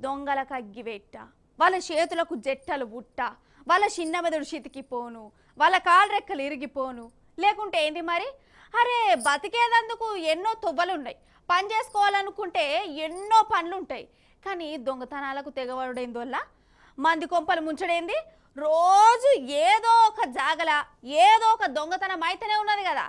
దొంగలకు అగ్గివెట్ట, వాళ్ళ చేతులకు జట్టలు బుట్ట, వాళ్ళ చిన్న మెదడు చితికిపోను, వాళ్ళ కాలు రెక్కలు ఇరిగిపోను. లేకుంటే ఏంది మరి? అరే బతికేదందుకు ఎన్నో తొవ్వలున్నాయి, పని చేసుకోవాలనుకుంటే ఎన్నో పనులుంటాయి. కానీ దొంగతనాలకు తెగబడేందువల్ల మంది కొంపలు ముంచడేంది? రోజు ఏదో ఒక జాగల ఏదో ఒక దొంగతనం అయితేనే ఉన్నది కదా.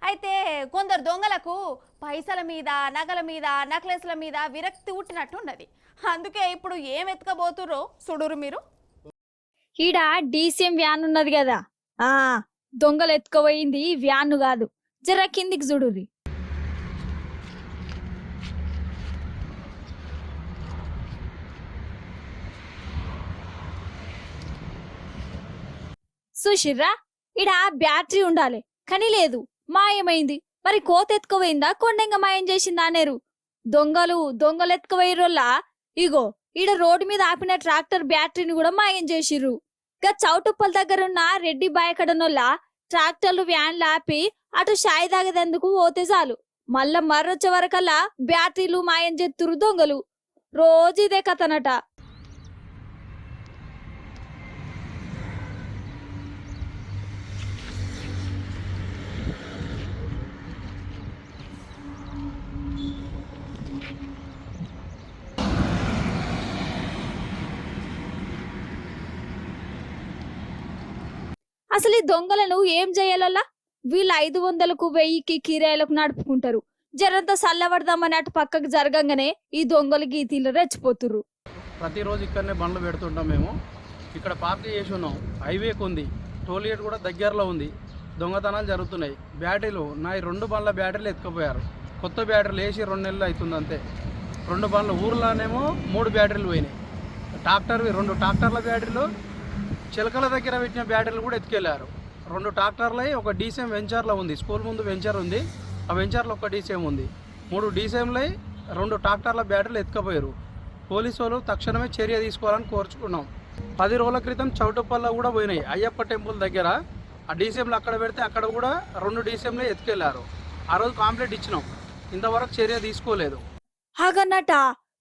అయితే కొందరు దొంగలకు పైసల మీద, నగల మీద, నెక్లెస్ల మీద విరక్తి పుట్టినట్టు ఉన్నది. అందుకే ఇప్పుడు ఏం ఎత్తుకబోతుర్రో చూడురు మీరు. ఈడ డీసీఎం వ్యాన్ ఉన్నది కదా, ఆ దొంగలు ఎత్తుకుపోయింది వ్యాన్ కాదు, జర కిందికి చూడుర్రి. చూసిర్రా, ఈడ బ్యాటరీ ఉండాలి కానీ లేదు, మాయమైంది. మరి కోత ఎత్తుకుపోయిందా, కొండంగ మాయం చేసిందా అనేరు. దొంగలు ఎత్తుకుపోయిరోల్లా ఇగో ఈడ రోడ్డు మీద ఆపిన ట్రాక్టర్ బ్యాటరీని కూడా మాయం చేసిర్రు. గా చౌటుప్పల దగ్గరున్న రెడ్డి బాయకడనోళ్ళ ట్రాక్టర్లు వ్యాన్లు ఆపి అటు షాయి తాగేందుకు పోతే చాలు, మళ్ళా మర్రొచ్చే వరకల్లా బ్యాటరీలు మాయం చేస్తురు దొంగలు. రోజు ఇదే కథనట. అసలు ఈ దొంగలను ఏం చేయాలల్లా? వీళ్ళు 500కు 1000కి కిరాయిలకు నడుపుకుంటారు. జరంతా సల్లబడదామని అటు పక్కకు జరగంగానే ఈ దొంగలు గీతీలు రెచ్చిపోతుర్రు. ప్రతిరోజు ఇక్కడనే బండ్లు పెడుతుంటాం మేము. ఇక్కడ పార్టీ చేసి ఉన్నాం, హైవేకి ఉంది, టోల్గేట్ కూడా దగ్గరలో ఉంది. దొంగతనాలు జరుగుతున్నాయి. బ్యాటరీలు నా 2 బండ్ల బ్యాటరీలు ఎత్తుకుపోయారు. కొత్త బ్యాటరీలు వేసి 2 నెలలు అవుతుంది అంతే. 2 బండ్లు ఊర్లోనేమో 3 బ్యాటరీలు పోయినాయి. 2 ట్రాక్టర్ల బ్యాటరీలు, చిలకల దగ్గర పెట్టిన బ్యాటరీలు కూడా ఎత్తుకెళ్ళారు. 2 ట్రాక్టర్లు, ఒక డీసీఎం వెంచర్లో ఉంది, స్కూల్ ముందు వెంచర్ ఉంది, ఆ వెంచర్లో ఒక డీసీఎం ఉంది. 3 డీసీఎంలు, 2 ట్రాక్టర్ల బ్యాటరీలు ఎత్తుకుపోయారు. పోలీసు వాళ్ళు తక్షణమే చర్య తీసుకోవాలని కోరుచుకున్నాం. 10 రోజుల క్రితం చౌటుప్పల్లో కూడా పోయినాయి. అయ్యప్ప టెంపుల్ దగ్గర ఆ డీసీఎంలు అక్కడ పెడితే అక్కడ కూడా 2 డీసీఎంలు ఎత్తుకెళ్లారు. ఆ రోజు కాంప్లైంట్ ఇచ్చినాం, ఇంతవరకు చర్య తీసుకోలేదు. హాగన్నట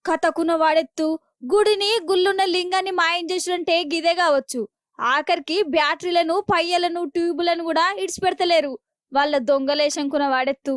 కథకున్న వాడెత్తు గుడిని, గుళ్ళున్న లింగాన్ని మాయం చేసినంటే గిదే కావచ్చు. ఆఖరికి బ్యాటరీలను, పయ్యలను, ట్యూబులను కూడా ఇడిచిపెడతలేరు వాళ్ళ దొంగలేశంకున్న వాడెత్తు.